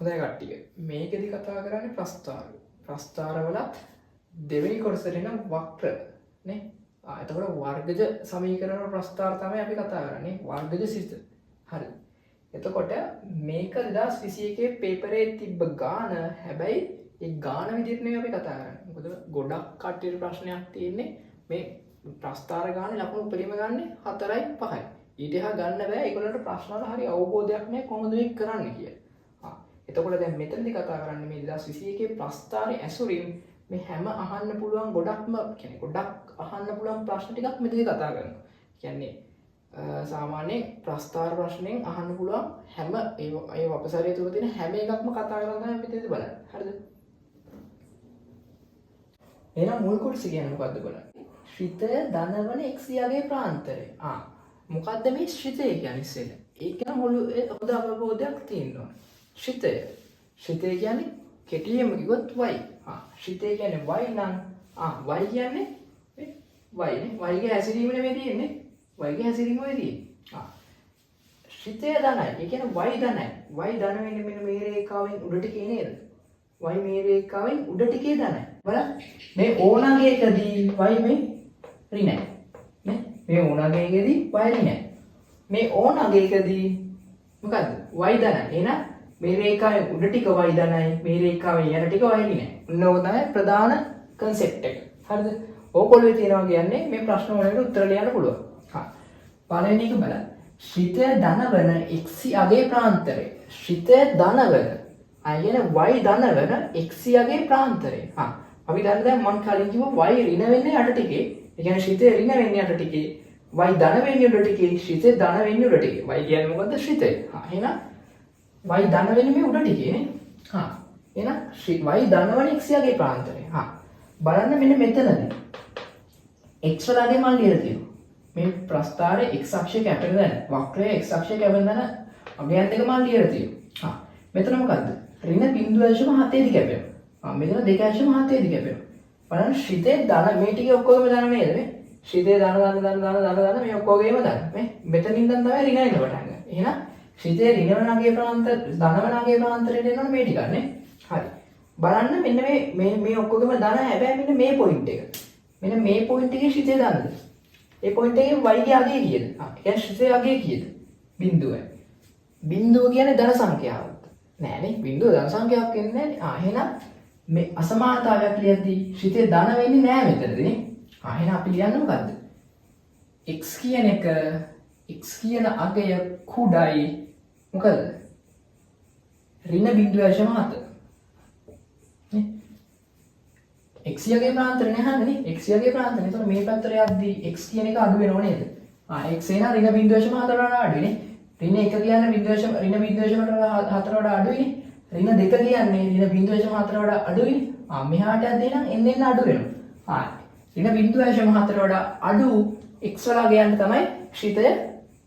හොඳයි කට්ටිය. මේකෙදි කතා කරන්නේ ප්‍රස්ථාර. ප්‍රස්ථාරවලත් දෙවෙනි කොටසට එන වක්‍ර නේ. එතකොට වර්ගජ සමීකරණ ප්‍රස්ථාර තමයි අපි කතා කරන්නේ. වර්ගජ සිත. හරි. එතකොට මේක 2021 පේපරේ තිබ්බ ගාන හැබැයි ඒ ගාන විදිහට නෙවෙයි අපි කතා කරන්නේ. මොකද ගොඩක් කට්ටියට ප්‍රශ්නයක් තියෙන්නේ මේ ප්‍රස්ථාර ගානේ ලකුණු උපරිම ගන්න 4යි 5යි. ඊට එහා ගන්න බෑ. ඒගොල්ලන්ට ප්‍රශ්න වල හරි අවබෝධයක් නැහැ කොහොමද මේක කරන්නේ කියලා. එතකොට දැන් මෙතනදී කතා කරන්නේ මේ 2021 ප්‍රස්ථාරයේ ඇසුරින් මේ හැම අහන්න පුළුවන් ගොඩක් අහන්න පුළුවන් ප්‍රශ්න ටිකක් මෙතනදී කතා කරනවා. කියන්නේ සාමාන්‍යයෙන් ප්‍රස්ථාර ප්‍රශ්නෙන් අහන්න පුළුවන් හැම ඒ වපසරිය තුල තියෙන හැම එකක්ම කතා කරලා තමයි අපි මෙතනදී බලන්නේ. හරිද? එහෙනම් මුල් කොටස කියන්නේ මොකද්ද බලන්න. ශ්‍රිතය ධනවන x යගේ ප්‍රාන්තරය. මොකද්ද මේ ශ්‍රිතය කියන්නේ ඉතින්? ඒක නම් හොඳ අවබෝධයක් තියෙනවා. ශ්‍රිතය කියන්නේ කෙටියෙන්ම කිව්වොත් y. ශ්‍රිතය කියන්නේ y නම් y කියන්නේ y නේ. y ගේ හැසිරීම නෙමෙයි තියෙන්නේ. y ගේ හැසිරීම වෙයි තියෙන්නේ. ශ්‍රිතය ධනයි. ඒ කියන්නේ y ධනයි. y ධන වෙන්නේ මෙන්න මේ රේඛාවෙන් උඩට කේ නේද? y මේ රේඛාවෙන් උඩට කේ ධනයි. බලන්න. මේ ඕනගයකදී y මේ ඍණයි. නේ? මේ ඕනගයකදී y ඍණයි. මේ ඕනගයකදී මොකද්ද? y ධනයි. එහෙනම් මේ රේඛාවේ උඩ ටික y ධනයි, මේ රේඛාවේ යට ටික y ඍණයි. ඔන්න ඕක තමයි ප්‍රධාන concept එක. හරිද? ඕකොල්ලේ තියෙනවා කියන්නේ මේ ප්‍රශ්න වලට උත්තර ලියන්න පුළුවන්. පළවෙනි එක බලන්න. ශ්‍රිතය ධනවන x යගේ ප්‍රාන්තරය. ශ්‍රිතය ධනවන අයන y ධනවන x යගේ ප්‍රාන්තරය. අපි දන්න දැන් මම කලින් කිව්වා y ඍණ වෙන්නේ යට ටිකේ. ඒ කියන්නේ ශ්‍රිතය ඍණ වෙන්නේ යට ටිකේ. y ධන වෙන්නේ උඩ ටිකේ. ශ්‍රිතය ධන වෙන්නේ උඩ ටිකේ. y කියන්නේ මොකද්ද? ශ්‍රිතය. එහෙනම් y ධන වෙන්නේ මේ උඩ ටිකේ නේ. එහෙනම් y ධනවන x යගේ ප්‍රාන්තරය. බලන්න මෙන්න මෙතනදී x වලගේ මල් ලියලා තියෙනවා. මේ ප්‍රස්ථාරයේ x අක්ෂය කැපෙන දැන වක්‍රයේ x අක්ෂය කැපෙන දැන අගයන් දෙක මල් ලියලා තියෙනවා. මෙතන මොකද්ද? ඍණ 0.7 දී කැපෙනවා. මෙතන 2.7 දී කැපෙනවා. බලන්න ශ්‍රිතේ ධන මේ ටික ඔක්කොම ධන නේද මේ? ශ්‍රිතේ ධන මේ ඔක්කොගේම ධන. මේ මෙතනින් ඉඳන් තමයි ඍණ එන්න පටන් ගන්නේ. එහෙනම් ශ්‍රිතේ ඍණ වනගේ ප්‍රාන්තර ධනවනගේ ප්‍රාන්තරයට එනවනේ මේ ටික නේ. හරි. බලන්න මෙන්න මේ ඔක්කොගේම ධන හැබැයි මෙන්න මේ පොයින්ට් එක. මෙන්න මේ පොයින්ට් එකේ ශ්‍රිතේ ධනද? ඒ පොයින්ට් එකේ y ගේ අගය කීයද? කියන්නේ ශ්‍රිතේ අගය කීයද? බිඳුවයි. බිඳුව කියන්නේ ධන සංඛ්‍යාවක්. නෑනේ බිඳුව ධන සංඛ්‍යාවක් වෙන්නේ නෑනේ. එහෙනම් මේ අසමානතාවයක් ලියද්දී ශ්‍රිතේ ධන වෙන්නේ නෑ මෙතනදී නේ. එහෙනම් අපි ලියන්නේ මොකද්ද? x කියන එක x කියන අගය කුඩයි මොකද? ඍණ 0.7 නේ. x යගේ ප්‍රාන්තරය නෑ නේ. x යගේ ප්‍රාන්තරය. එතකොට මේ පැත්තට යද්දී x කියන එක අඩු වෙනව නේද? x එන ඍණ 0.4 වඩා අඩුයි නේ. ඍණ 1 කියන්නේ ඍණ 0.4 වඩා අඩුයි නේ. ඍණ 2 කියන්නේ ඍණ 0.4 වඩා අඩුයි නේ. මෙහාට යද්දී නම් එන්න අඩු වෙනවා. ඍණ 0.4 වඩා අඩු x වල ගයන්න තමයි ශ්‍රිතය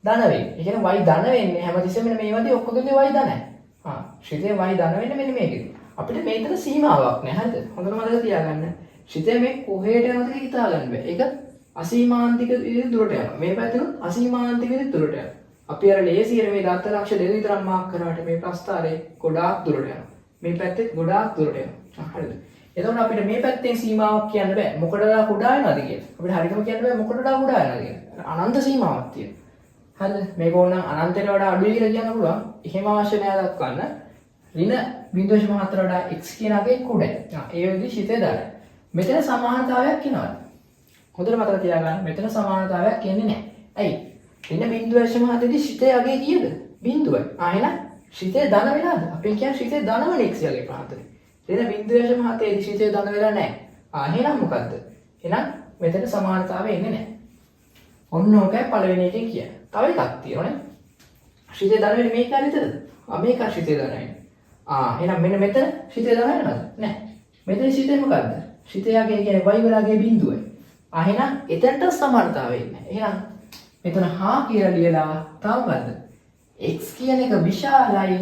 ධන වෙන්නේ. ඒ කියන්නේ y ධන වෙන්නේ හැමතිස්සෙම මෙන්න මේ වගේ ඔක්කොගෙම y ධනයි. ශ්‍රිතය y ධන වෙන්නේ මෙන්න මේකෙදි. අපිට මේකට සීමාවක් නැහැ හරිද? හොඳට මතක තියාගන්න. ශ්‍රිතය මේ කොහෙට යනවද කියලා හිතා ගන්න බෑ. ඒක අසීමාන්තික විදිහට දුරට යනවා. මේ පැත්තෙන් අසීමාන්තික විදිහට දුරට යනවා. අපි අර ලේසියෙ මේ දත්ත ලක්ෂ දෙක විතරක් මාක් කරාට මේ ප්‍රස්ථාරේ ගොඩාක් දුරට යනවා. මේ පැත්තේ ගොඩාක් දුරට යනවා. හරිද? එතකොට අපිට මේ පැත්තෙන් සීමාවක් කියන්න බෑ. මොකටද කුඩා වෙනවද කියලා. අපිට හරියටම කියන්න බෑ මොකටද කුඩා වෙනවද කියලා. අනන්ත සීමාවක් තියෙනවා. හරිද? මේක ඕනනම් අනන්තයට වඩා අඩුයි කියලා කියන්න පුළුවන්. එහෙම අවශ්‍ය නැහැ දක්වන්න. ඍණ 0.4 වඩා x කියන අගේ කුඩයි. ඒ විදිහට ශ්‍රිතය දාලා. මෙතන සමානතාවයක් කියනවා. හොඳට මතක තියාගන්න. මෙතන සමානතාවයක් කියන්නේ නැහැ. ඇයි? ඍණ 0.7 දී ශ්‍රිතය අගේ කීයද? 0යි. එහෙනම් ශ්‍රිතය ධන වෙලාද? අපි කියන්නේ ශ්‍රිතය ධනවන x යගේ ප්‍රාන්තරය. ඍණ 0.7 දී ශ්‍රිතය ධන වෙලා නැහැ. එහෙනම් මොකද්ද? එහෙනම් මෙතන සමානතාවය එන්නේ නැහැ. ඔන්න ඕකයි පළවෙනි එකෙන් කියන්නේ. තව එකක් තියෙනවනේ. ශ්‍රිතය ධන වෙන්නේ මේක හරියටද? මේක ශ්‍රිතය ධන වෙන්නේ. එහෙනම් මෙන්න මෙතන ශ්‍රිතය ධන වෙනවද? නැහැ. මෙතන ශ්‍රිතය මොකද්ද? ශ්‍රිතය යගේ කියන්නේ y වලගේ බිඳුවයි. එහෙනම් එතනට සමානතාවය ඉන්නේ. එහෙනම් මෙතන හා කියලා ලියලා තව මොකද්ද? x කියන එක විශාලයි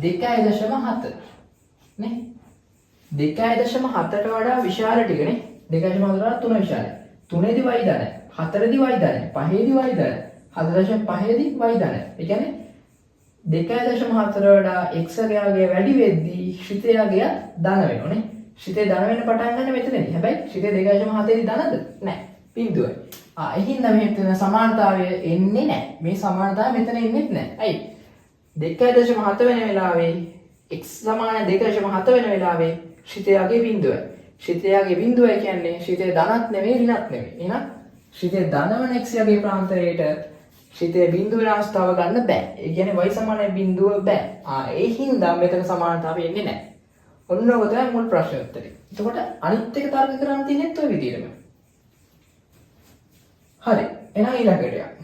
2.7 නේ. 2.7ට වඩා විශාල ටික නේ. 2.7 වඩා 3 විශාලයි. 3 දී y ධනයි. 4 දී y ධනයි. 5 දී y ධනයි. 4.5 දී y ධනයි. ඒ කියන්නේ 2.4 වඩා x ගේ වැඩි වෙද්දී ශ්‍රිතයේ ධන වෙනවනේ. ශ්‍රිතේ ධන වෙන පටන් ගන්න මෙතනදී. හැබැයි ශ්‍රිතේ 2.4 දී ධනද? නැහැ. බිඳුවයි. එහෙනම් මෙහෙම තියෙන සමානතාවය එන්නේ නැහැ. මේ සමානතාවය මෙතන එන්නේත් නැහැ. ඇයි? 2.4 වෙන වෙලාවේ x සමාන 2.4 වෙන වෙලාවේ ශ්‍රිතයේ බිඳුවයි. ශ්‍රිතයේ බිඳුවයි කියන්නේ ශ්‍රිතේ ධනත් නෙවෙයි ඍණත් නෙවෙයි. එහෙනම් ශ්‍රිතේ ධනවන x ගේ ප්‍රාන්තරයට ශ්‍රිතේ බිඳුව වෙන අවස්ථාව ගන්න බෑ. ඒ කියන්නේ y සමානයි බිඳුව බෑ. ඒ හින්දා මෙතන සමානතාවය එන්නේ නැහැ. ඔන්න ඔක තමයි මුල් ප්‍රශ්න උත්තරේ. එතකොට අනිත් එක තර්ක කරන්න තියෙනෙත් ඔය විදිහටම. හරි. එහෙනම් ඊළඟට යන්න.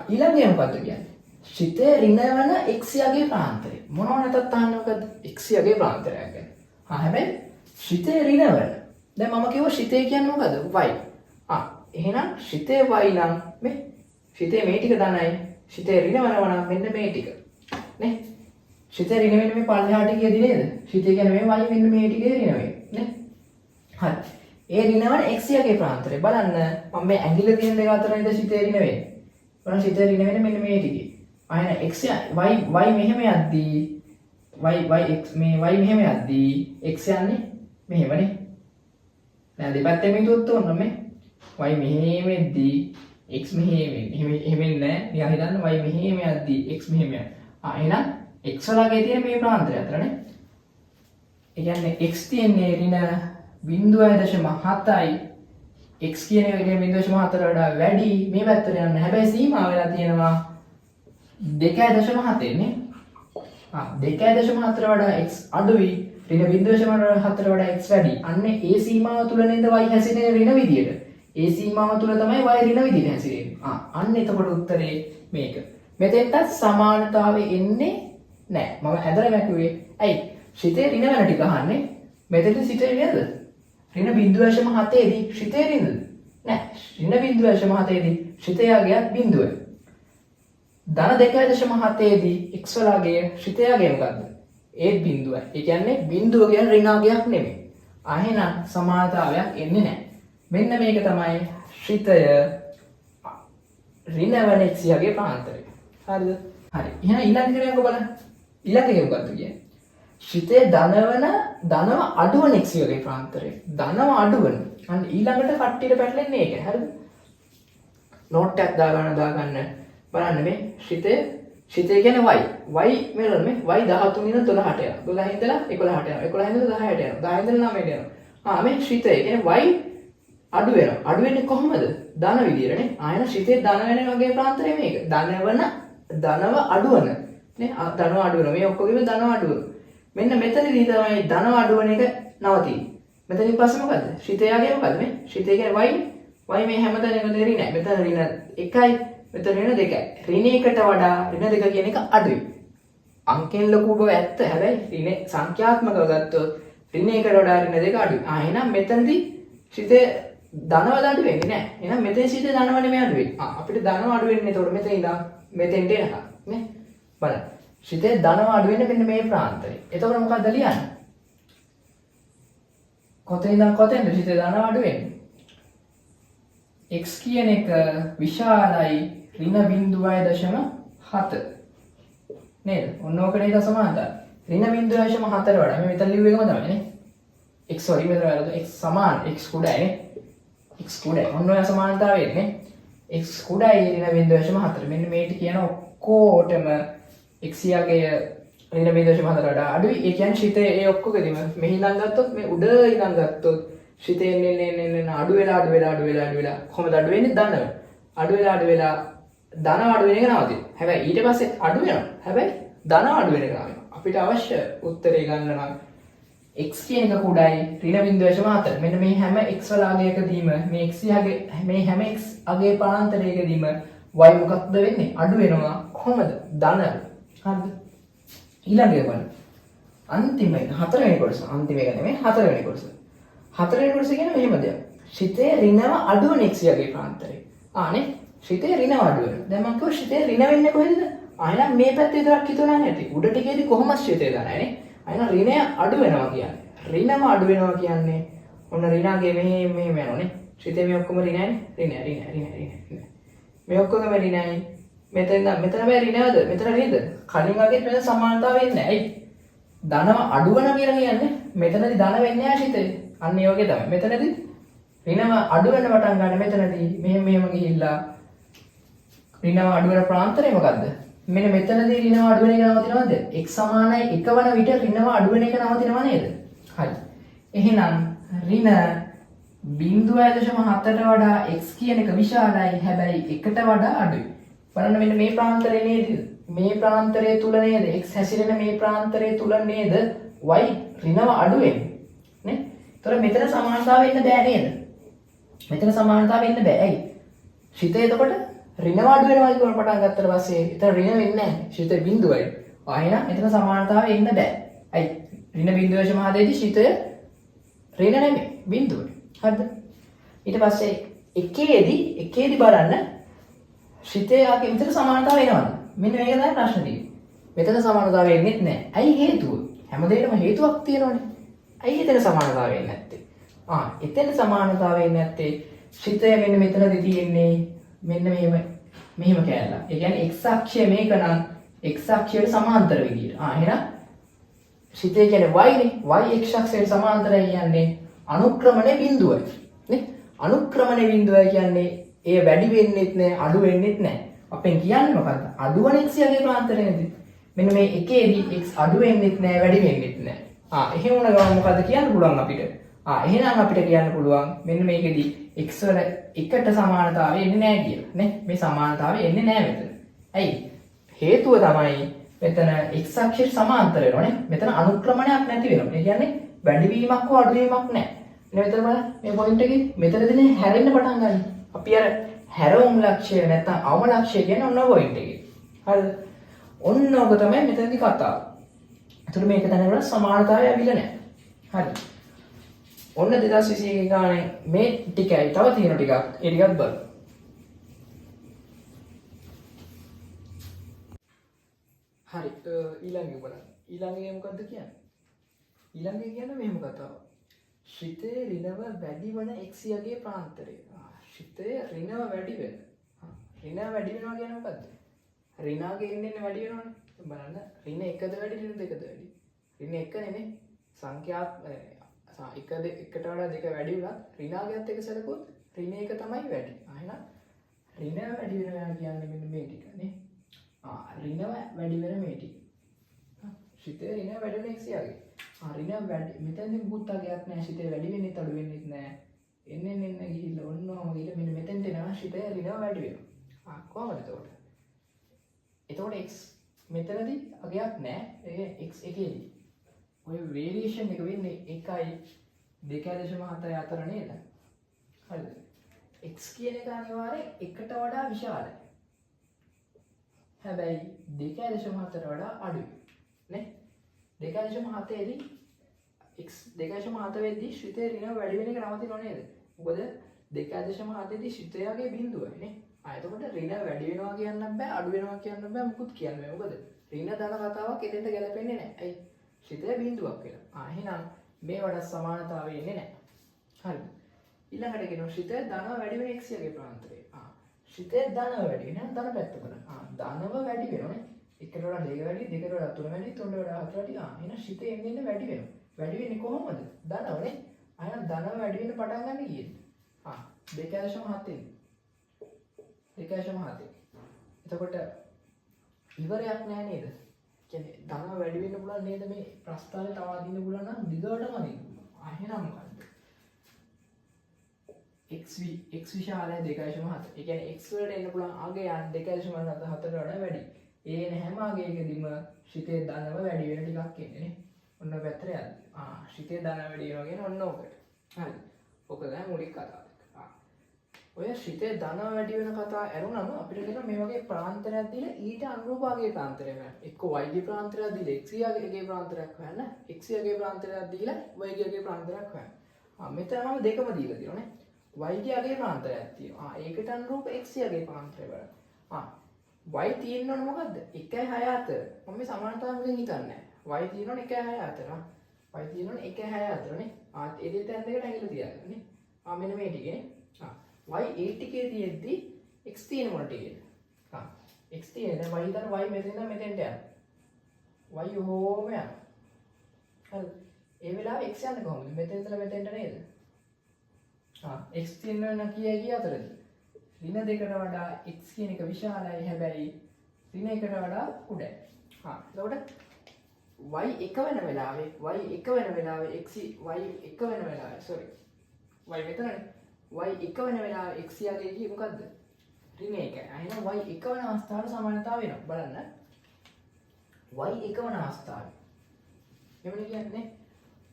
ඊළඟේ මොකද්ද කියන්නේ? ශ්‍රිතේ ඍණවන x ගේ ප්‍රාන්තරය. මොනව නැතත් අහන්න මොකද්ද? x ගේ ප්‍රාන්තරයක් ගැන. හැබැයි ශ්‍රිතේ ඍණවන. දැන් මම කිව්වා ශ්‍රිතේ කියන්නේ මොකද? y. එහෙනම් ශ්‍රිතේ y නම් මේ ශ්‍රිතේ මේ ටික ධනයි. ශ්‍රිතේ ඍණවනවා නම් මෙන්න මේ ටික. නේ? ශ්‍රිතේ ඍණ වෙන්නේ මේ පල්ලෙහාට කියදී නේද? ශ්‍රිතේ කියන්නේ මේ y මෙන්න මේ ටිකේ ඍණ වෙන්නේ. නේ? හරි. ඒ ඍණවන x ගේ ප්‍රාන්තරය බලන්න මම මේ ඇඟිල්ල තියෙන දෙක අතර නේද ශ්‍රිතේ ඍණ වෙන්නේ. බලන්න ශ්‍රිතේ ඍණ වෙන්නේ මෙන්න මේ ටිකේ. අයන x y මෙහෙම යද්දී y x මේ y මෙහෙම යද්දී x යන්නේ මෙහෙමනේ. දැන් දෙපැත්තෙම හිතුවොත් ඕන මේ y මෙහෙම එද්දී x මෙහෙම නෑ. නිකන් හිතන්න y මෙහෙම යද්දී x මෙහෙම යනවා. එහෙනම් x වලගේ තියෙන මේ ප්‍රාන්තරය අතරනේ. ඒ කියන්නේ x තියෙන්නේ ඍණ 0.7යි x කියන එක 0.4 වඩා වැඩි මේ පැත්තට යන්න. හැබැයි සීමා වෙලා තියෙනවා 2.7 නේ. 2.4 වඩා x අඩුයි ඍණ 0.4 වඩා x වැඩි. අන්න ඒ සීමාව තුල නේද y හැසිරෙන ඍණ විදියට. ඒ සීමාව තුල තමයි y ඍණ විදියට හැසිරෙන්නේ. අන්න එතකොට උත්තරේ මේක. මෙතෙන්ට සමානතාවය එන්නේ නැහැ. මම ඇදලා මැකුවේ. ඇයි? ශ්‍රිතේ ඍණ වෙන ටික අහන්නේ. මෙතෙන්ට ශ්‍රිතේ නේද? ඍණ 0.7 දී ශ්‍රිතේ ඍණද? නැහැ. ඍණ 0.7 දී ශ්‍රිතයගේ බිඳුවයි. ධන 2.7 දී x වලගේ ශ්‍රිතයගේ මොකද්ද? ඒත් බිඳුවයි. ඒ කියන්නේ බිඳුව කියන්නේ ඍණාගයක් නෙමෙයි. එහෙනම් සමානතාවයක් එන්නේ නැහැ. මෙන්න මේක තමයි ශ්‍රිතය ඍණවන x ගේ ප්‍රාන්තරය. හරිද? හරි. එහෙනම් ඊළඟ එක බලන්න. ඊළඟ එක මොකද්ද කියන්නේ? ශ්‍රිතේ ධනව අඩුවන x ගේ ප්‍රාන්තරය. ධනව අඩුවන. අන්න ඊළඟට කට්ටියට පැටලෙන්නේ ඒක. හරිද? නෝට් එකක් දාගන්න බලන්න මේ ශ්‍රිතේ කියන්නේ y. y මෙලන මේ y 13 ඉඳන් 12ට යනවා. 12 ඉඳලා 11ට යනවා. 11 ඉඳලා 10ට යනවා. 10 ඉඳලා 9ට යනවා. මේ ශ්‍රිතේ කියන්නේ y අඩු වෙනවා. අඩු වෙන්නේ කොහොමද? ධන විදියටනේ. ආයන ශ්‍රිතේ ධන වෙන වගේ ප්‍රාන්තරය මේක. ධනව අඩුවන. නේ? ධනව අඩු වෙනවා. මේ ඔක්කොගෙම ධනව අඩු වෙනවා. මෙන්න මෙතනදී තමයි ධනව අඩු වෙන එක නවතින්නේ. මෙතනින් පස්සේ මොකද්ද? ශ්‍රිතයගේ මොකද්ද මේ? ශ්‍රිතය කියන්නේ y මේ හැමතැනම දෙරි නෑ. මෙතන ඍණ 1යි, මෙතන ඍණ 2යි. ඍණ 1ට වඩා ඍණ 2 කියන එක අඩුයි. අංකෙන් ලොකු බව ඇත්ත. හැබැයි ඍණ සංඛ්‍යාත්මකව ගත්තොත් ඍණ 1ට වඩා ඍණ 2 අඩුයි. එහෙනම් මෙතනදී ශ්‍රිතේ ධනවල අඩු වෙන්නේ නෑ. එහෙනම් මෙතන ශ්‍රිතේ ධනව නෙමෙයි අඩු වෙන්නේ. අපිට ධනව අඩු වෙන්නේ එතකොට මෙතන ඉඳන් මෙතෙන්ට එනකම් නේ. බලන්න. ශ්‍රිතේ ධනව අඩු වෙන්නේ මෙන්න මේ ප්‍රාන්තරේ. එතකොට මොකක්ද ලියන්නේ? කොතනින්ද කොතෙන්ද ශ්‍රිතේ ධනව අඩු වෙන්නේ? x කියන එක විශාලයි ඍණ 0.7 නේද? ඔන්න ඕකනේ ඒක සමානතාවය. ඍණ 0.4 වඩා මේ මෙතන ලිව්ව එකම තමයි නේ. x sorry මෙතන වැරද්ද. x සමාන x කුඩයි නේ. x කුඩයි. ඔන්න ඔය සමානතාවය නේ. x කුඩයි ඍණ 0.4. මෙන්න මේටි කියන ඔක්කොටම x යාගේ ඍණ 0.4 වඩා අඩුයි. ඒ කියන්නේ ශ්‍රිතේ ඒ ඔක්කොගෙදිම මෙහි ඉඳන් ගත්තොත් මේ උඩ ඉඳන් ගත්තොත් ශ්‍රිතේ එන්න අඩු වෙලා කොහොමද අඩු වෙන්නේ? ධනව. අඩු වෙලා ධනව අඩු වෙන එක නවතින. හැබැයි ඊට පස්සේ අඩු වෙනවා. හැබැයි ධනව අඩු වෙන එක නවතින. අපිට අවශ්‍ය උත්තරේ ගන්න නම් x කියන එක කුඩයි ඍණ 0.4. මෙන්න මේ හැම x වලාගයකදීම මේ x යගේ මේ හැම x අගේ පාන්තරයකදීම y මොකක්ද වෙන්නේ? අඩු වෙනවා. කොහොමද? ධනව. හරිද? ඊළඟ එක බලන්න. අන්තිම එක හතරවෙනි කොටස. අන්තිම එක නෙමෙයි හතරවෙනි කොටස. හතරවෙනි කොටස කියන්නේ මෙහෙම දෙයක්. ශ්‍රිතේ ඍණව අඩුවන x යගේ ප්‍රාන්තරය. නේ ශ්‍රිතේ ඍණව අඩු වෙනවා. දැන් මම කිව්වා ශ්‍රිතේ ඍණ වෙන්නේ කොහෙද? එහෙනම් මේ පැත්තේ විතරක් හිතුණා නැති. උඩ ටිකේදී කොහොමද ශ්‍රිතේ ධනයි නේ? එහෙනම් ඍණය අඩු වෙනවා කියන්නේ. ඍණව අඩු වෙනවා කියන්නේ ඔන්න ඍණාගේ මෙහෙම යනෝනේ. ශ්‍රිතේ මේ ඔක්කොම ඍණයි. ඍණ. මේ ඔක්කොම ඍණයි. මෙතන බෑ ඍණවද? මෙතන නේද? කලින් වගේ වෙන සමානතාව වෙන්නේ නැහැ. ඇයි? ධනව අඩු වෙනවා කියලා කියන්නේ මෙතනදී ධන වෙන්නේ නැහැ ශිතේ. අන්න ඒ වගේ තමයි. මෙතනදී ඍණව අඩු වෙන පටන් ගන්න මෙතනදී මෙහෙම ගිහිල්ලා ඍණව අඩු වෙන ප්‍රාන්තරය මොකද්ද? මෙන්න මෙතනදී ඍණව අඩු වෙන එක නවතිනවද? x සමානයි 1 වන විට ඍණව අඩු වෙන එක නවතිනව නේද? හරි. එහෙනම් ඍණ 0.7ට වඩා x කියන එක විශාලයි. හැබැයි 1ට වඩා අඩුයි. බලන්න මෙන්න මේ ප්‍රාන්තරය නේද? මේ ප්‍රාන්තරය තුල නේද x හැසිරෙන මේ ප්‍රාන්තරය තුල නේද y ඍණව අඩු වෙන්නේ. නේ? ඒතර මෙතන සමානතාවය එන්න බෑ නේද? මෙතන සමානතාවය එන්න බෑ. ඇයි? ශිතේ එතකොට ඍණව අඩු වෙනවා කියන පටන් ගත්තට පස්සේ එතන ඍණ වෙන්නේ නැහැ. ශිතේ බිඳුවයි. එහෙනම් එතන සමානතාවය එන්න බෑ. ඇයි? ඍණ 0.5දී ශිතය ඍණ නෙමෙයි බිඳුවයි. හරිද? ඊට පස්සේ එකේදී බලන්න ශිතේ ආගේ මෙතන සමානතාවය එනවද? මෙන්න මේක තමයි ප්‍රශ්නේ තියෙන්නේ. මෙතන සමානතාවය එන්නේ නැහැ. ඇයි හේතුව? හැමදේටම හේතුවක් තියෙනවනේ. ඇයි එතන සමානතාවය එන්නේ නැත්තේ? එතන සමානතාවය එන්නේ නැත්තේ ශිතය මෙන්න මෙතනදී තියෙන්නේ මෙන්න මෙහෙම කෑල්ලක්. ඒ කියන්නේ x අක්ෂය මේක නම් x අක්ෂයට සමාන්තර විදියට. එහෙනම් ශිතය කියන්නේ y නේ. y x අක්ෂයට සමාන්තරයි කියන්නේ අනුක්‍රමණය බිඳුවයි. නේ? අනුක්‍රමණය බිඳුවයි කියන්නේ ඒ වැඩි වෙන්නෙත් නැහැ, අඩු වෙන්නෙත් නැහැ. අපෙන් කියන්නේ මොකද්ද? අඩු වන x යගේ ප්‍රාන්තරයේද? මෙන්න මේ එකේදී x අඩු වෙන්නෙත් නැහැ, වැඩි වෙන්නෙත් නැහැ. එහෙම වුණ ගමන් මොකද්ද කියන්න පුළුවන් අපිට? එහෙනම් අපිට කියන්න පුළුවන් මෙන්න මේකෙදී x වල එකට සමානතාවය එන්නේ නැහැ කියලා. නේ? මේ සමානතාවය එන්නේ නැහැ මෙතන. ඇයි? හේතුව තමයි මෙතන x අක්ෂයට සමාන්තර වෙනවනේ. මෙතන අනුක්‍රමණයක් නැති වෙනවා. ඒ කියන්නේ වැඩිවීමක් හෝ අඩුවීමක් නැහැ. නේ මෙතන බලන්න මේ පොයින්ට් එකේ මෙතනදී හැරෙන්න පටන් ගන්න. අපි අර හැරවුම් ලක්ෂය නැත්නම් අවම ලක්ෂය කියන්නේ ඔන්න පොයින්ට් එකේ. හරිද? ඔන්න ඔක තමයි මෙතනදී කතාව. ඒතර මේක දැනගන්න සමානතාවය ඇවිල්ලා නැහැ. හරි. ඔන්න 2021 ගානේ මේ ටිකයි තව තියෙන ටිකක්. ඒ ටිකත් බලමු. හරි. ඊළඟට බලන්න. ඊළඟේ මොකද්ද කියන්නේ? ඊළඟේ කියන්නේ මෙහෙම කතාවක්. ශිතේ ඍණව වැඩි වන x යගේ ප්‍රාන්තරය. ශිතේ ඍණව වැඩි වෙන. ඍණ වැඩි වෙනවා කියන්නේ මොකද්ද? ඍණාගේ එන්නේ වැඩි වෙනවනේ. බලන්න ඍණ 1ද වැඩි ඍණ 2ද වැඩි? ඍණ 1 නෙමෙයි. සංඛ්‍යාත්මක 1ට වඩා 2 වැඩි වුණත් ඍණාගයත් එක සැලකුවොත් ඍණ 1 තමයි වැඩි. එහෙනම් ඍණ වැඩි වෙනවා කියන්නේ මෙන්න මේ ටික නේ. ඍණ වැඩි වෙන මේ ටික. ශිතේ ඍණ වැඩි වෙන x යගේ. ඍණ වැඩි මෙතනදී මුකුත් අගයක් නැහැ. ශිතේ වැඩි වෙන්නේ අඩු වෙන්නේ නැහැ. එන්න ගිහිල්ලා ඔන්නෝම ගිහිල්ලා මෙන්න මෙතෙන්ට එනවා ශිතේ ඍණ වැඩි වෙනවා. කොහොමද එතකොට? එතකොට x මෙතනදී අගයක් නැහැ. ඒ x එකේදී. ඔය වේරියේෂන් එක වෙන්නේ 1.2.7 අතර නේද? හරිද? x කියන එක අනිවාර්යෙන් 1ට වඩා විශාලයි. හැබැයි 2.7ට වඩා අඩුයි. නේ? 2.7 දී x 2.7 වෙද්දී ශිතේ ඍණ වැඩි වෙන එක නවතිනව නේද? මොකද 2.7 දී ශිතයගේ බිඳුවයි නේ. එතකොට ඍණ වැඩි වෙනවා කියන්න බෑ, අඩු වෙනවා කියන්න බෑ, මුකුත් කියන්න බෑ. මොකද ඍණ ධන කතාවක් එතෙන්ට ගැලපෙන්නේ නැහැ. ඇයි? ශිතේ බිඳුවක් වෙලා. එහෙනම් මේ වඩා සමානතාවය එන්නේ නැහැ. හරිද? ඊළඟට කියනවා ශිතේ ධන වැඩි වෙන x යගේ ප්‍රාන්තරය. ශිතේ ධන වැඩි වෙන ධන පැත්ත බලන්න. ධනව වැඩි වෙනවනේ. 1ට වඩා 2 වැඩි, 2ට වඩා 3 වැඩි, 3ට වඩා 4 වැඩි. එහෙනම් ශිතේ එන්නේ වැඩි වෙනවා. වැඩි වෙන්නේ කොහොමද? ධනවනේ. එහෙනම් ධනව වැඩි වෙන්න පටන් ගන්න කීයද? 2.7 2.7. එතකොට ඉවරයක් නැහැ නේද? කියන්නේ ධනව වැඩි වෙන්න පුළුවන් නේද මේ ප්‍රස්තාවය තව අදින්න පුළුවන් නම් දිගටම අදින්න පුළුවන්. එහෙනම් මොකද්ද? x විශාලයි 2.7. ඒ කියන්නේ x වලට එන්න පුළුවන් අගය 2.7ට වඩා වැඩි. ඒ හැම අගයකදීම ශිතේ ධනව වැඩි වෙන ටිකක් එන්නේ නේ. ඔන්න පැත්තට යන්න. ශිතේ ධන වැඩි වෙනවා කියන්නේ ඔන්න ඕකට. හරි. ඔක තමයි මූලික කතාව. ඔය ශිතේ ධන වැඩි වෙන කතාව ඇරුණම අපිට කියනවා මේ වගේ ප්‍රාන්තරයක් දීලා ඊට අනුරූප අගේ ප්‍රාන්තරයක් ගන්න. එක්ක y ගේ ප්‍රාන්තරයක් දීලා x ගේ ප්‍රාන්තරයක් හොයන්න. x ගේ ප්‍රාන්තරයක් දීලා y ගේ ප්‍රාන්තරයක් හොයන්න. මෙතනම දෙකම දීලා තියෙනවා නේ. y ගේ ප්‍රාන්තරයක් තියෙනවා. ඒකට අනුරූප x ගේ ප්‍රාන්තරය බලන්න. y තියෙනවනේ මොකද්ද? 1.6 අතර. මම මේ සමානතාව වලින් හිතන්නේ නැහැ. y තියෙනවනේ 1.6 අතර. y තියෙනවනේ 1.6 අතර නේ. ඒ දෙකෙන් දෙකට ඇඟිලි තියාගන්න නේ. මෙන්න මේ ටිකේ නේ. y 8 ටිකේ තියෙද්දි x තියෙන මොන ටිකේද? x තියෙන y හිතන්න y මෙතන ඉඳන් මෙතෙන්ට යනවා y ඔහොම යනවා හරිද ඒ වෙලාවේ x යන්නේ කොහොමද මෙතන ඉඳලා මෙතෙන්ට නේද x තියෙනවා නම් කීයයි අතරද ඍණ දෙකට වඩා x කියන එක විශාලයි හැබැයි ඍණ එකට වඩා උඩයි එතකොට y එක වෙන වෙලාවේ x y එක වෙන වෙලාවේ sorry y මෙතනනේ y එක වෙන වෙලාවේ x යගේ කිය මොකද්ද ඍණ 1යි එහෙනම් y එක වෙන අවස්ථාවට සමානතාව වෙනවා බලන්න y එක වෙන අවස්ථාවේ එමුනේ කියන්නේ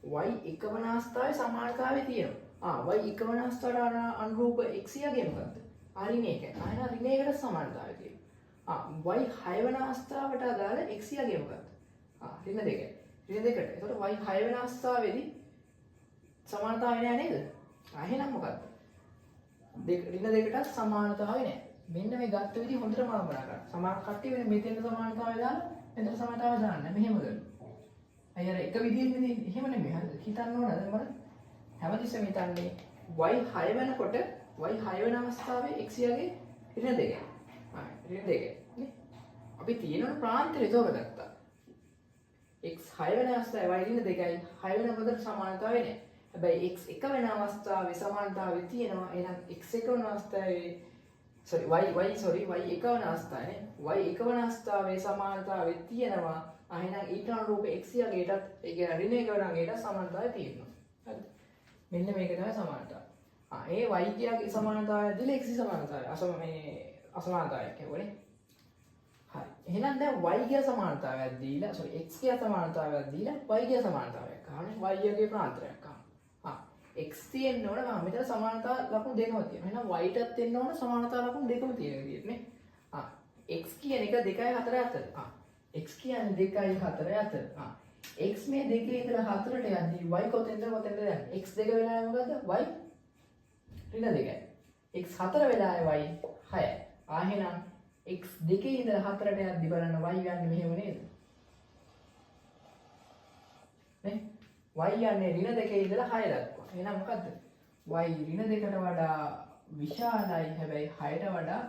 y එක වෙන අවස්ථාවේ සමානතාවය තියෙනවා y එක වෙන අවස්ථාවට අනුරූප x යගේ මොකද්ද ඍණ 1යි එහෙනම් ඍණ 1කට සමානතාවය තියෙනවා y 6 වෙන අවස්ථාවට අදාළ x යගේ මොකද්ද ඍණ 2යි ඍණ 2කට එතකොට y 6 වෙන අවස්ථාවේදී සමානතාවය නෑ නේද එහෙනම් මොකද්ද ඍණ 2කට සමානතාවය නෑ මෙන්න මේ ගත්ත විදිහ හොඳට මම බලන්න සමාන කට්ටිය වෙන මෙතෙන් සමානතාවය දාලා මෙතන සමානතාවය දාන්න මෙහෙම කරනවා අයියර එක විදිහකින් එහෙම නෙමෙයි හරිද හිතන්න ඕන දැන් බලන්න හැමතිස්සෙම හිතන්නේ y 6 වෙනකොට y 6 වෙන අවස්ථාවේ x යගේ ඍණ 2යි ඍණ 2යි නේ අපි තියෙන ප්‍රාන්තය තෝරගත්තා x 6 වෙන අවස්ථාවේ y ඍණ 2යි 6 වෙනකොට සමානතාවය නෑ හැබැයි x එක වෙන අවස්ථාවේ සමානතාවය තියෙනවා එහෙනම් x එක වෙන අවස්ථාවේ sorry y එක වෙන අවස්ථාවේ y එක වෙන අවස්ථාවේ සමානතාවය තියෙනවා එහෙනම් ඊට අනුරූප x යගේටත් ඒ කියන්නේ ඍණ එක වෙන අගේට සමානතාවය තියෙනවා හරිද මෙන්න මේක තමයි සමානතාවය ඒ y කියගේ සමානතාවය දිල x සමානතාවය අසමානතාවයක් කියවනේ හරි එහෙනම් දැන් y කිය සමානතාවයක් දීලා sorry x කිය සමානතාවයක් දීලා y කිය සමානතාවයක් අහන්නේ y යගේ ප්‍රාන්තරයක් x තියෙන්න ඕන මෙතන සමානතා ලකුණු දෙකම තියෙනවා. එහෙනම් y ටත් තියෙන්න ඕන සමානතා ලකුණු දෙකම තියෙන විදිහට නේ. x කියන එක 2යි 4යි අතර. x කියන්නේ 2යි 4යි අතර. x මේ 2 ඉඳලා 4ට යද්දී y කොතෙන්ද යන්නේ? x 2 වෙලාවේ මොකද්ද? y ඍණ 2යි. x 4 වෙලාවේ y 6යි. එහෙනම් x 2 ඉඳලා 4ට යද්දී බලන්න y යන්නේ මෙහෙම නේද? නේ? y යන්නේ ඍණ 2 ඉඳලා 6 දක්වා. එහෙනම් මොකද්ද? y ඍණ 2කට වඩා විශාලයි හැබැයි 6ට වඩා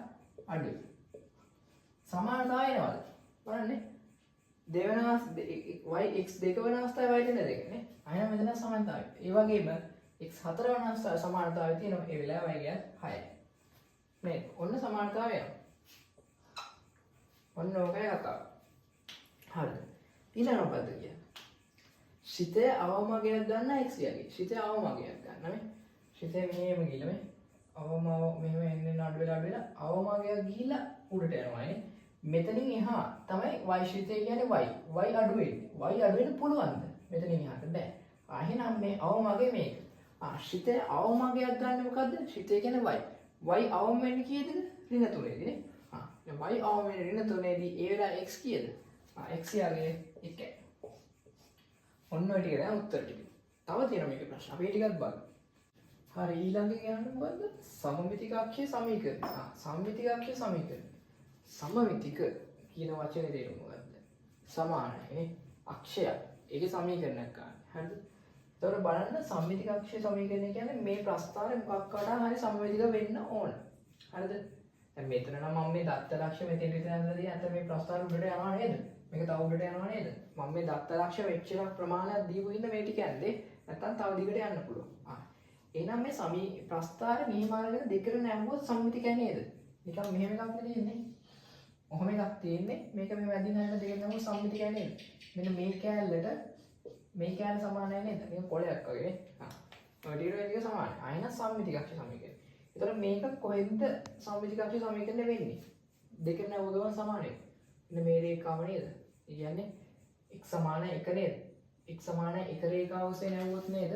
අඩුයි. සමානතාවය එනවද? බලන්න දෙවෙනස් y x 2 වෙන අවස්ථාවේ y ඍණ 2 නේ. අයන මෙතන සමානතාවය. ඒ වගේම x 4 වෙන අවස්ථාවේ සමානතාවය තියෙනවා. ඒ වෙලාවේ y කියන්නේ 6යි. නේද? ඔන්න සමානතාවය එනවා. ඔන්න ඔකයි කතාව. හරිද? ඊළඟ මොකද්ද කියන්නේ? ශිතය අවමගයක් ගන්න x යගේ. ශිතය අවමගයක් ගන්න මේ. ශිතය මෙහෙම ගිහලා මේ මෙහෙම එන්න අඩු වෙලා අවමගයක් ගිහිලා උඩට යනවා නේ. මෙතනින් එහා තමයි y ශිතය කියන්නේ y. y අඩු වෙන්නේ. y අඩු වෙන්න පුළුවන්ද? මෙතනින් එහාට බෑ. එහෙනම් මේ අවමගය මේක. ශිතය අවමගයක් ගන්න මොකද්ද? ශිතය කියන්නේ y. y අවම වෙන්නේ කීයද? ඍණ 3ේදී නේ. y අවම වෙන්නේ ඍණ 3ේදී ඒ වෙලාව x කීයද? x යගේ 1යි. ඔන්න ඔය ටික දැන් උත්තර ටික. තව තියෙනවා මේකේ ප්‍රශ්න. අපි ඒ ටිකත් බලමු. හරි ඊළඟ කියන්නේ මොකද්ද? සමමිතික අක්ෂය සමීකරණ. සමමිතික අක්ෂය සමීකරණ. සමමිතික කියන වචනේ තේරුම මොකද්ද? සමානයි නේ. අක්ෂය. ඒකේ සමීකරණයක් ගන්න. හරිද? එතකොට බලන්න සමමිතික අක්ෂය සමීකරණය කියන්නේ මේ ප්‍රස්ථාරේ මොකක් වඩා හරි සමමිතික වෙන්න ඕන. හරිද? දැන් මෙතන නම් මම මේ දත්ත ලක්ෂ්‍ය මෙතෙන් විතර යනවාදී නැත්නම් මේ ප්‍රස්ථාර උඩට යනවා නේද? මේක තව උඩට යනවා නේද? මම මේ දත්ත ලක්ෂ්‍ය වෙච්ච එකක් ප්‍රමාණයක් දීපු හින්දා මේ ටික යන්නේ. නැත්නම් තව දිගට යන්න පුළුවන්. එහෙනම් මේ ප්‍රස්ථාරේ මෙහෙම අරගෙන දෙකට නැඹුවොත් සමමිතිකයි නේද? නිකන් මෙහෙම එකක් නෙ තියෙන්නේ. ඔහොම එකක් තියෙන්නේ. මේක මේ වැදින හැම දෙකෙන් නැඹුවොත් සමමිතිකයි නේද? මෙන්න මේ කෑල්ලට මේ කෑල්ල සමානයි නේද? මේක කොලයක් වගේ නේ. ඔය ටික සමානයි. අයන සමමිතික අක්ෂය සමීකරණය. ඒතර මේක කොහෙන්ද සමමිතික අක්ෂය සමීකරණය වෙන්නේ? දෙකට නැඹුවම සමානයි. මෙන්න මේ රේඛාව නේද? ඒ කියන්නේ x සමාන 1 නේද? x සමාන 1 රේඛාව ඔස්සේ නැවුවොත් නේද?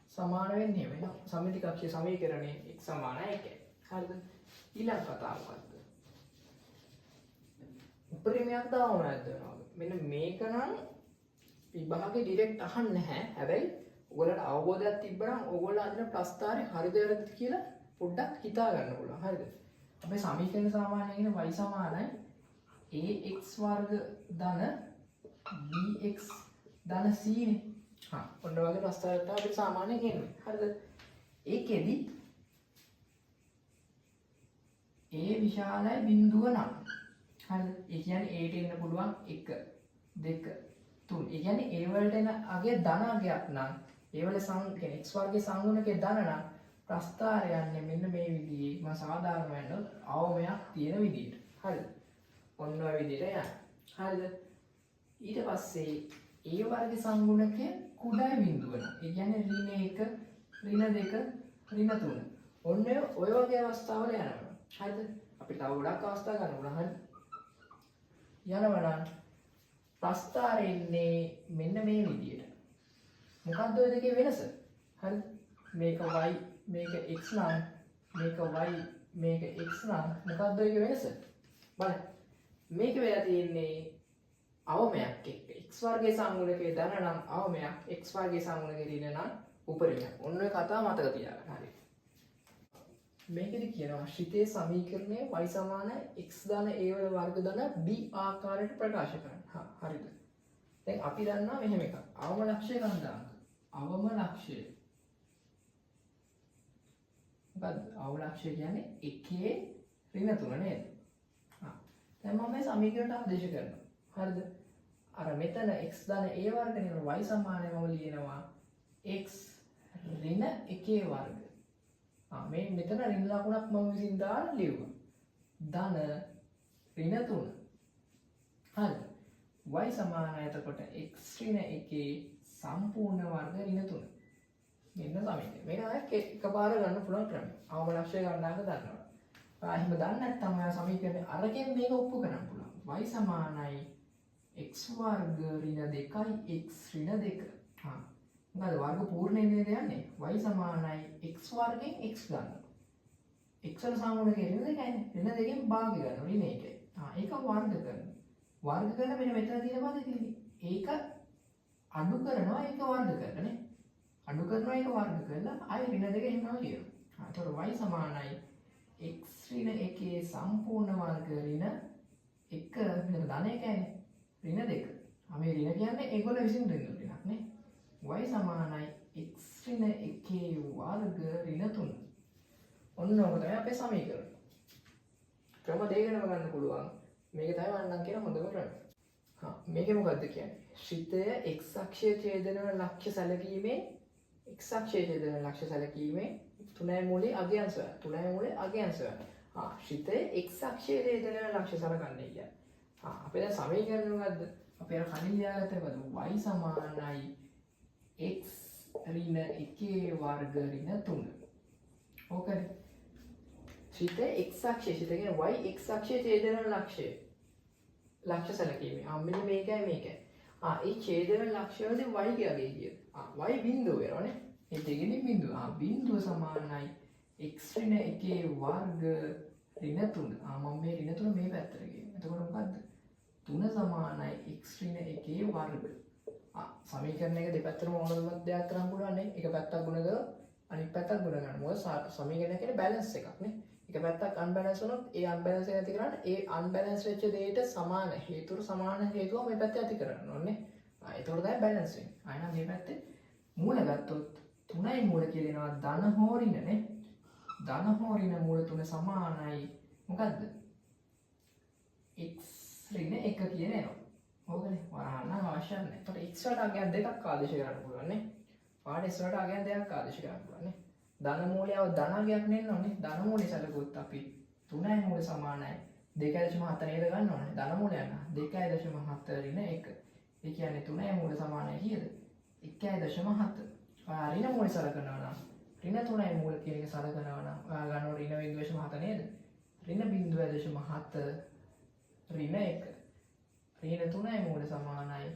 සමාන වෙන්නේ වෙන සමමිතික අක්ෂය සමීකරණේ x සමාන 1යි. හරිද? ඊළඟ කතාව මොකක්ද? උපරිමයක් දාවම නැද්ද වෙනවද? මෙන්න මේක නම් විභාගේ ඩිරෙක්ට් අහන්නේ නැහැ. හැබැයි ඔයගොල්ලන්ට අවබෝධයක් තිබ්බනම් ඔයගොල්ලෝ අදින ප්‍රස්ථාරේ හරිද වැරදිද කියලා පොඩ්ඩක් හිතා ගන්න ඕන. හරිද? අපේ සමීකරණ සාමාන්‍යයෙන් y සමානයි ax වර්ග ධන bx ධන c නේ. ඔන්න වගේ ප්‍රස්ථාරයක් අපිට සාමාන්‍යයෙන් එන්නේ. හරිද? ඒකෙදි a විශාලයි බිඳුව නම්. හරිද? ඒ කියන්නේ a ට එන්න පුළුවන් 1 2 3. ඒ කියන්නේ a වලට එන අගය ධන අගයක් නම් ඒ වල කියන්නේ x වර්ගයේ සංගුණකයේ ධන නම් ප්‍රස්ථාරය යන්නේ මෙන්න මේ විදිහේ මම සාධාරණ වෙන්න අවමයක් තියෙන විදිහට. හරිද? ඔන්න ඔය විදිහට යනවා. හරිද? ඊට පස්සේ a වර්ගයේ සංගුණකයේ කුඩා බිඳුව නම් ඒ කියන්නේ ඍණ 1 ඍණ 2 ඍණ 3. ඔන්න ඔය වගේ අවස්ථාවල යනවා. හරිද? අපිට තව ගොඩක් අවස්ථා ගන්න පුළුවන්. හරි? යනවා නම් ප්‍රස්ථාරය ඉන්නේ මෙන්න මේ විදිහට. මොකක්ද ඔය දෙකේ වෙනස? හරිද? මේක y මේක x නම් මේක y මේක x නම් මොකක්ද ඔයගේ වෙනස? බලන්න. මේක වෙලා තියෙන්නේ අවමයක් එක්ක. x වර්ගයේ සංගුණකයේ ධන නම් අවමයක්, x වර්ගයේ සංගුණකයේ ඍණ නම් උපරිමයක්. ඔන්න ඔය කතාව මතක තියාගන්න. හරි. මේකෙදි කියනවා ශ්‍රිතයේ සමීකරණය y සමාන x ධන a වල වර්ග ධන b ආකාරයට ප්‍රකාශ කරන්න. හරිද? දැන් අපි දන්නවා මෙහෙම එකක්. අවම ලක්ෂය ගන්නවා. අවම ලක්ෂය. මොකද්ද? අවම ලක්ෂය කියන්නේ 1 ඍණ 3 නේද? දැන් මම මේ සමීකරණයට ආදේශ කරනවා. හරිද? අර මෙතන x ධන a වර්ග නේ y සමානයි මම ලියනවා x ඍණ 1 වර්ග. මේ මෙතන ඍණ ලකුණක් මම විසින් දාලා ලියුවා. ධන ඍණ 3. හරිද? y සමානයි එතකොට x ඍණ 1 සම්පූර්ණ වර්ග ඍණ 3. මෙන්න සමීකරණය. මේක තමයි එකපාර ගන්න පුළුවන් ක්‍රමය. අවම ලක්ෂය ගන්නාක දන්නවා. එහෙම දන්නේ නැත්නම් ඔයා සමීකරණය අරකින් මේක ඔප්පු කරන්න පුළුවන්. y සමානයි x වර්ග ඍණ 2යි x ඍණ 2. මොකද වර්ග පූර්ණයෙන් නේද යන්නේ? y සමානයි x වර්ගෙන් x ගන්නවා. x වල සංගුණකයේ ඍණ 2යි නේ. ඍණ 2කින් භාගය ගන්නවා ඍණ 1යි. ඒක වර්ග කරනවා. වර්ග කරන මෙන්න මෙතන තියෙන පදේ තියෙන්නේ. ඒක අඩු කරනවා ඒක වර්ග කරනවා නේ. අඩු කරනවා ඒක වර්ග කරලා ආයෙ ඍණ 2 එනවා කියනවා. එතකොට y සමානයි x ඍණ 1 සම්පූර්ණ වර්ග ඍණ 1 මෙතන ධන 1යිනේ. ඍණ 2. මේ ඍණ කියන්නේ ඒගොල්ලෝ විසින් ඍණ ටිකක් නේ. y සමානයි x ඍණ 1 වර්ග ඍණ 3. ඔන්න ඔක තමයි අපේ සමීකරණය. ක්‍රම දෙකකටම ගන්න පුළුවන්. මේක තමයි වන්නම් කියන හොඳම ක්‍රමය. මේකේ මොකද්ද කියන්නේ? ශ්‍රිතය x අක්ෂය ඡේදන ලක්ෂ්‍ය සැලකීමේ x අක්ෂය ඡේදන ලක්ෂ්‍ය සැලකීමේ 3යි මූලයේ අගයන් සොයන. 3යි මූලයේ අගයන් සොයන. ශ්‍රිතය x අක්ෂය ඡේදන ලක්ෂ්‍ය සලකන්නේ කියන්නේ. අපේ දැන් සමීකරණය මොකද්ද? අපි අර කලින් ලියාගත්ත මොකද? y සමානයි x ඍණ 1 වර්ග ඍණ 3. ඕකනේ. ශ්‍රිතය x අක්ෂය ඡේදන y x අක්ෂය ඡේදන ලක්ෂ්‍ය සැලකීමේ. මෙන්න මේකයි මේකයි. ඒ ඡේදන ලක්ෂ්‍ය වලදී y කියගේ කියන. y බිඳුව වෙනවනේ. ඒ දෙකෙනේ බිඳුව. බිඳුව සමානයි x ඍණ 1 වර්ග ඍණ 3. මම මේ ඍණ 3 මේ පැත්තට ගේනවා. එතකොට මොකද්ද? 3 සමානයි x ඍණ 1 වර්ග. සමීකරණයක දෙපැත්තටම ඕනම දෙයක් කරන්න පුළුවන් නේ. එක පැත්තක් ගුණ කරලා අනිත් පැත්තක් ගුණ ගන්න. මොකද සමීකරණය කියන්නේ බැලන්ස් එකක් නේ. එක පැත්තක් අන්බැලන්ස් වුණොත් ඒ අන්බැලන්ස් එක නැති කරන්න ඒ අන්බැලන්ස් වෙච්ච දෙයට සමාන හේතුරු සමාන හේතුව මේ පැත්තේ ඇති කරන්න ඕනේ. ඒතකොට තමයි බැලන්ස් වෙන්නේ. ආයෙත් මේ පැත්තේ මූල ගත්තොත් 3යි මූල කියනවා ධන හෝ ඍණ නේ. ධන හෝ ඍණ මූල 3 සමානයි මොකද්ද? x ඍණ 1 කියන ඒවා. ඕකනේ වරහන්න අවශ්‍ය නැහැ. ඒතකොට x වලට අගයන් දෙකක් ආදේශ කරන්න පුළුවන් නේ. පාඩ x වලට අගයන් දෙකක් ආදේශ කරන්න පුළුවන් නේ. ධන මූලයව ධනගයක් නෙන්නෝනේ. ධන මූලය සැලකුවොත් අපි 3යි මූල සමානයි 2.7 නේද ගන්න ඕනේ. ධන මූලය නම් 2.7 ඍණ 1. ඒ කියන්නේ 3යි මූල සමානයි කීයද? 1.7. ඍණ මූලය සලකනවා නම් ඍණ 3යි මූල කියන එක සලකනවා නම් ඔයා ගන්නව ඍණ 0.7 නේද? ඍණ 0.7 ඍණ 1. ඍණ 3යි මූල සමානයි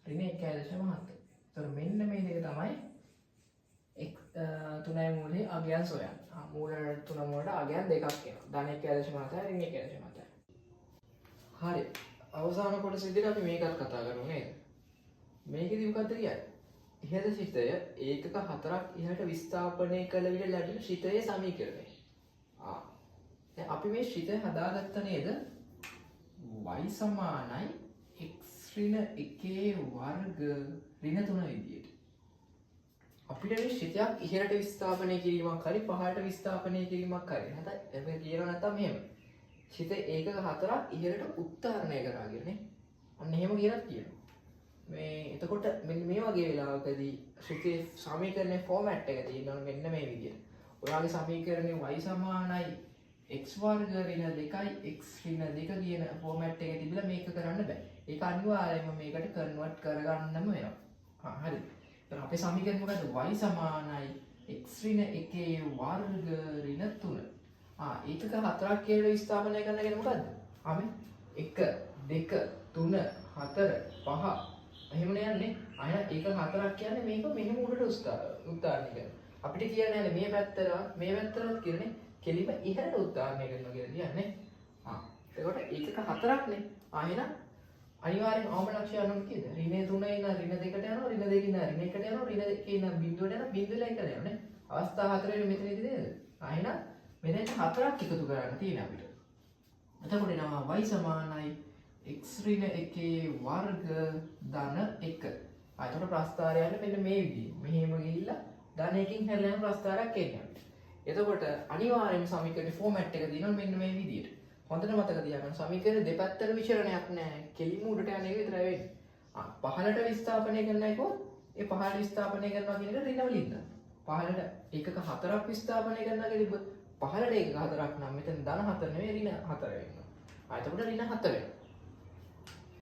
ඍණ 1.7. ඒතර මෙන්න මේ දෙක තමයි 3යි මූලයේ අගයන් සොයන්න. මූල 3 වලට අගයන් දෙකක් එනවා. ධන 1.7 ඍණ 1.7. හරි. අවසාන කොටස විදිහට අපි මේකත් කතා කරමු නේද? මේකෙදි මොකද්ද කියන්නේ? ඉහත ශ්‍රිතය ඒකක 4ක් ඉහට විස්ථාපනය කළ විට ලැබෙන ශ්‍රිතයේ සමීකරණය. දැන් අපි මේ ශ්‍රිතය හදාගත්ත නේද? y සමානයි x ඍණ 1 වර්ග ඍණ 3 විදියට. අපිට මේ ශ්‍රිතයක් ඉහළට විස්ථාපනය කිරීමක් හරි පහළට විස්ථාපනය කිරීමක් හරි. නැත්නම් ඒක කියනවා නැත්නම් මෙහෙම. ශිත ඒකක 4ක් ඉහළට උත්තරණය කරාගෙන අන්න එහෙම කියලා කියනවා. මේ එතකොට මෙන්න මේ වගේ වෙලාවකදී ශිතේ සමීකරණයේ ෆෝමැට් එක තියෙනවා මෙන්න මේ විදිහට. ඔයාගේ සමීකරණය y සමානයි x වර්ග ඍණ 2යි x ඍණ 2 කියන ෆෝමැට් එක තිබිලා මේක කරන්න බෑ. ඒක අනිවාර්යයෙන්ම මේකට කන්වර්ට් කරගන්නම වෙනවා. හරි. එහෙනම් අපේ සමීකරණය මොකද්ද? y සමානයි x ඍණ 1 වර්ග ඍණ 3. ඒකක 4ක් කියලා විස්ථාපනය කරන්න කියන්නේ මොකද්ද? ආ මේ 1 2 3 4 5 එහෙමනේ යන්නේ. අයන ඒක 4ක් කියන්නේ මේක මෙහෙම උඩට උත්තරණය කරනවා. අපිට කියන්නේ නැහැ මේ පැත්තට මේ පැත්තට කියන්නේ කෙලිම ඉහළට උත්තරණය කරනවා කියලා කියන්නේ. එතකොට ඒකක 4ක්නේ. එහෙනම් අනිවාර්යෙන් අවම ලක්ෂ්‍ය අනුව කීයද? ඍණ 3 ඉන්න ඍණ 2ට යනවා ඍණ 2 ඉන්න ඍණ 1ට යනවා ඍණ 2 ඉන්න බිඳුවට යනවා බිඳුවලා 1ට යනවා නේ. අවස්ථා 4 වෙන මෙතනදී නේද? එහෙනම් මෙතන 4ක් එකතු කරන්න තියෙනවා අපිට. එතකොට එනවා y සමානයි x ඍණ 1 වර්ග ධන 1. එතකොට ප්‍රස්ථාරය යන්නේ මෙන්න මේ විදිහේ. මෙහෙම ගිහිල්ලා ධන 1කින් හැරලා යන ප්‍රස්ථාරයක් එන්නේ අපිට. එතකොට අනිවාර්යයෙන්ම සමීකරණේ ෆෝමැට් එක දිනන මෙන්න මේ විදිහට. හොඳට මතක තියාගන්න සමීකරණේ දෙපැත්තක විචරණයක් නැහැ. කෙලිම උඩට යන එක විතරයි වෙන්නේ. පහළට විස්ථාපනය කරන්නයි කොහොමද? ඒ පහළ විස්ථාපනය කරනවා කියන එක ඍණ වලින් දාන්න. පහළට ඒකක 4ක් විස්ථාපනය කරනවා කියලා පහළට ඒකක 4ක් නම් මෙතන ධන 4 නෙවෙයි ඍණ 4 වෙනවා. එතකොට ඍණ 4 වෙනවා.